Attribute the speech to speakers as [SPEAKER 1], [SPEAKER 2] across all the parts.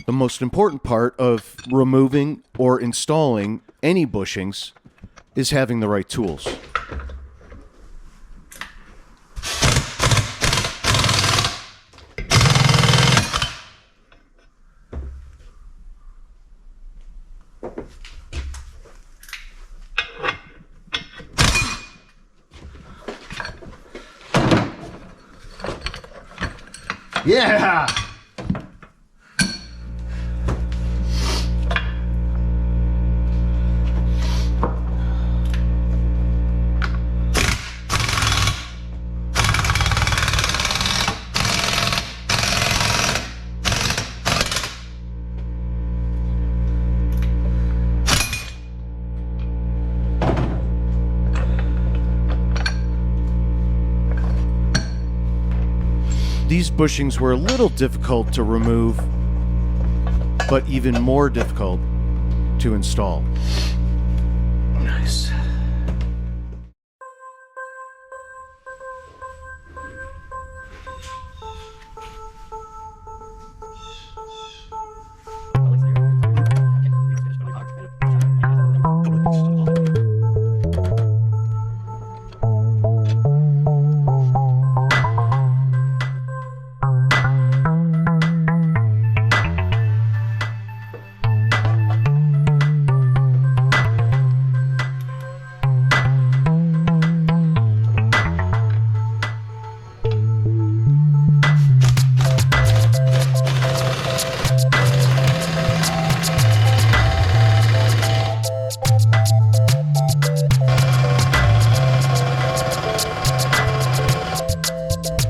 [SPEAKER 1] The most important part of removing or installing any bushings is having the right tools. Yeah! These bushings were a little difficult to remove, but even more difficult to install. Nice.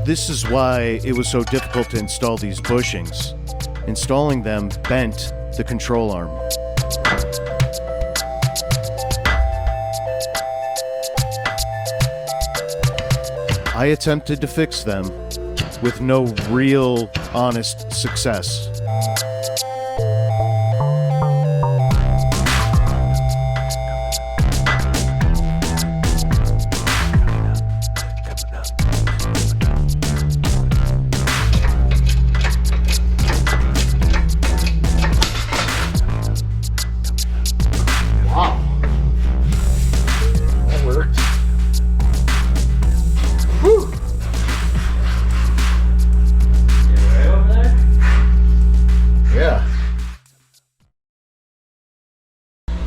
[SPEAKER 1] This is why it was so difficult to install these bushings. Installing them bent the control arm. I attempted to fix them with no real honest success.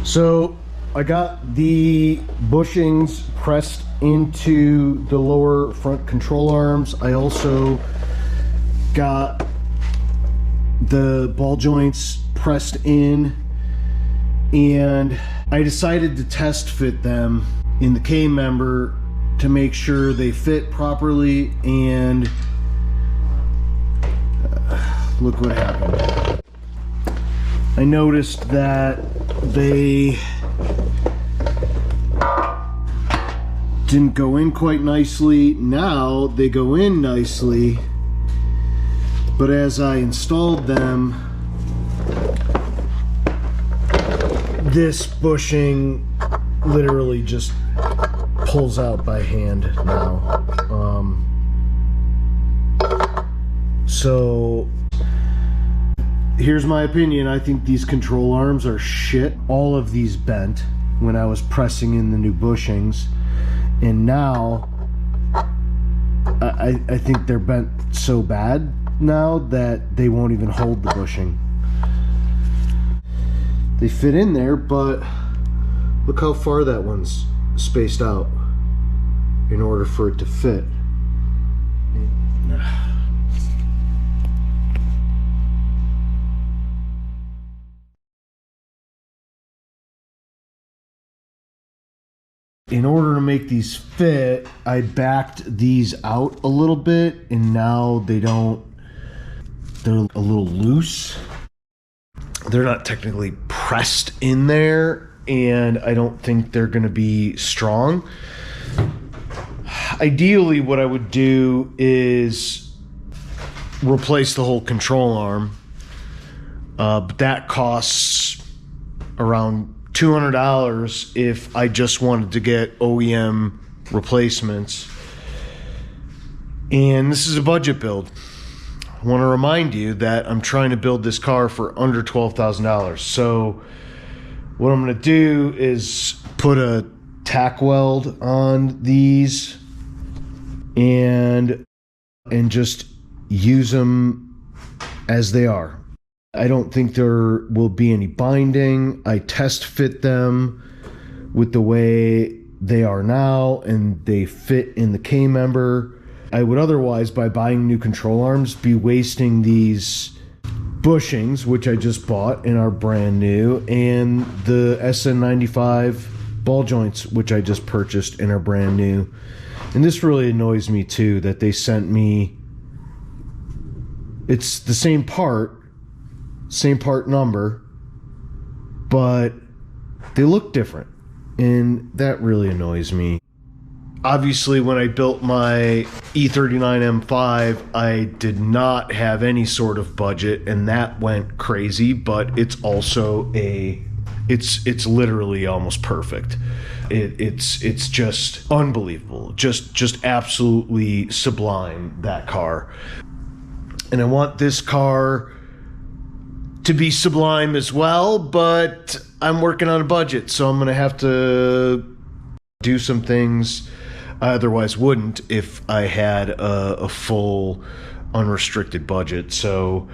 [SPEAKER 1] So I got the bushings pressed into the lower front control arms. I also got the ball joints pressed in, and I decided to test fit them in the K member to make sure they fit properly, and look what happened. I noticed that they didn't go in quite nicely. Now they go in nicely, but as I installed them, this bushing literally just pulls out by hand now. So here's my opinion. I think these control arms are shit. All of these bent when I was pressing in the new bushings, and now I think they're bent so bad now that they won't even hold the bushing. They fit in there, but look how far that one's spaced out in order for it to fit. In order to make these fit, I backed these out a little bit, and now they're a little loose. They're not technically pressed in there, and I don't think they're gonna be strong. Ideally, what I would do is replace the whole control arm, but that costs around $200 if I just wanted to get OEM replacements. And this is a budget build. want to remind you that I'm trying to build this car for under $12,000. So what I'm going to do is put a tack weld on these and just use them as they are. I don't think there will be any binding. I test fit them with the way they are now, and they fit in the K-member. I would otherwise, by buying new control arms, be wasting these bushings, which I just bought and are brand new, and the SN95 ball joints, which I just purchased and are brand new. And this really annoys me too, that they sent me, it's the same part number, but they look different, and that really annoys me. Obviously, when I built my E39 M5, I did not have any sort of budget, and that went crazy, but it's also it's literally almost perfect. It's just unbelievable, just absolutely sublime, that car. And I want this car to be sublime as well, but I'm working on a budget, so I'm gonna have to do some things I otherwise wouldn't if I had a full unrestricted budget. So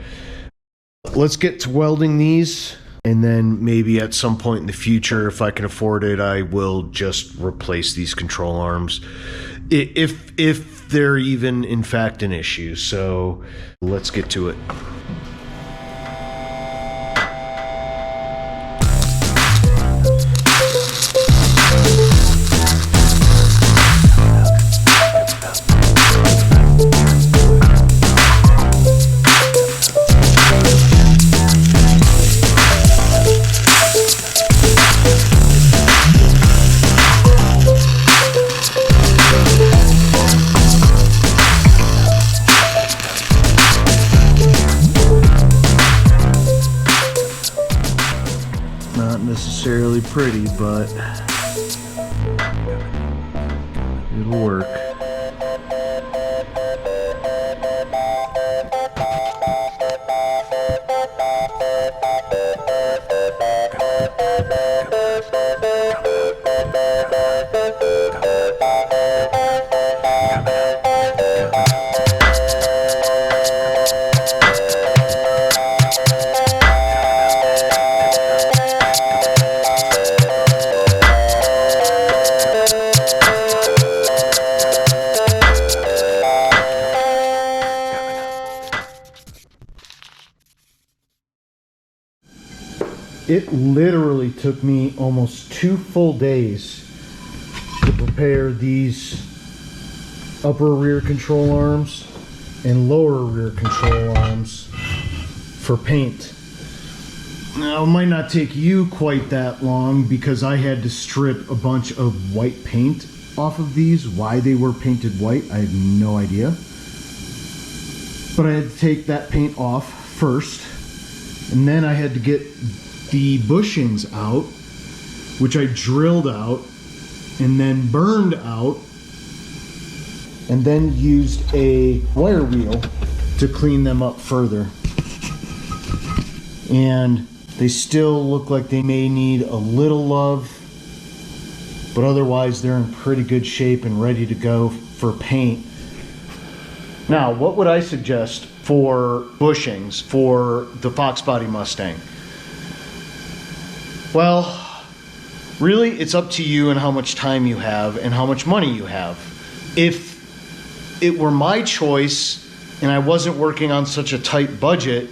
[SPEAKER 1] let's get to welding these, and then maybe at some point in the future, if I can afford it, I will just replace these control arms if they're even in fact an issue. So let's get to it. Not necessarily pretty, but it'll work. It literally took me almost 2 full days to prepare these upper rear control arms and lower rear control arms for paint. Now, it might not take you quite that long because I had to strip a bunch of white paint off of these. Why they were painted white, I have no idea. But I had to take that paint off first, and then I had to get the bushings out, which I drilled out and then burned out, and then used a wire wheel to clean them up further. And they still look like they may need a little love, but otherwise they're in pretty good shape and ready to go for paint. Now, what would I suggest for bushings for the Foxbody Mustang? Well, really, it's up to you and how much time you have and how much money you have. If it were my choice and I wasn't working on such a tight budget,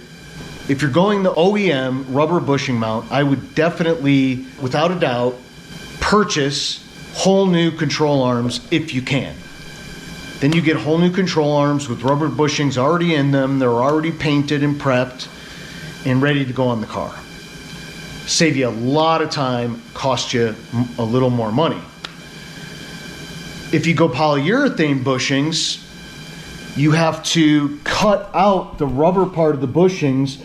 [SPEAKER 1] if you're going the OEM rubber bushing mount, I would definitely, without a doubt, purchase whole new control arms if you can. Then you get whole new control arms with rubber bushings already in them. They're already painted and prepped and ready to go on the car. Save you a lot of time, cost you a little more money. If you go polyurethane bushings, you have to cut out the rubber part of the bushings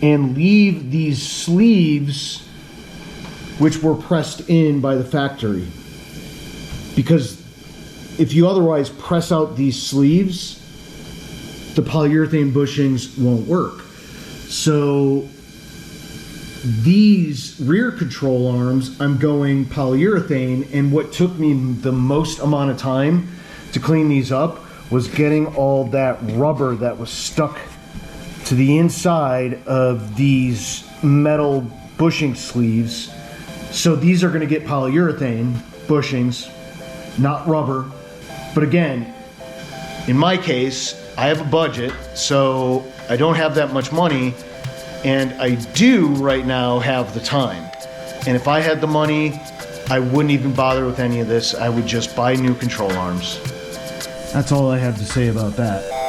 [SPEAKER 1] and leave these sleeves, which were pressed in by the factory. Because if you otherwise press out these sleeves, the polyurethane bushings won't work. So these rear control arms, I'm going polyurethane, and what took me the most amount of time to clean these up was getting all that rubber that was stuck to the inside of these metal bushing sleeves. So these are gonna get polyurethane bushings, not rubber. But again, in my case, I have a budget, so I don't have that much money, and I do right now have the time. And if I had the money, I wouldn't even bother with any of this. I would just buy new control arms. That's all I have to say about that.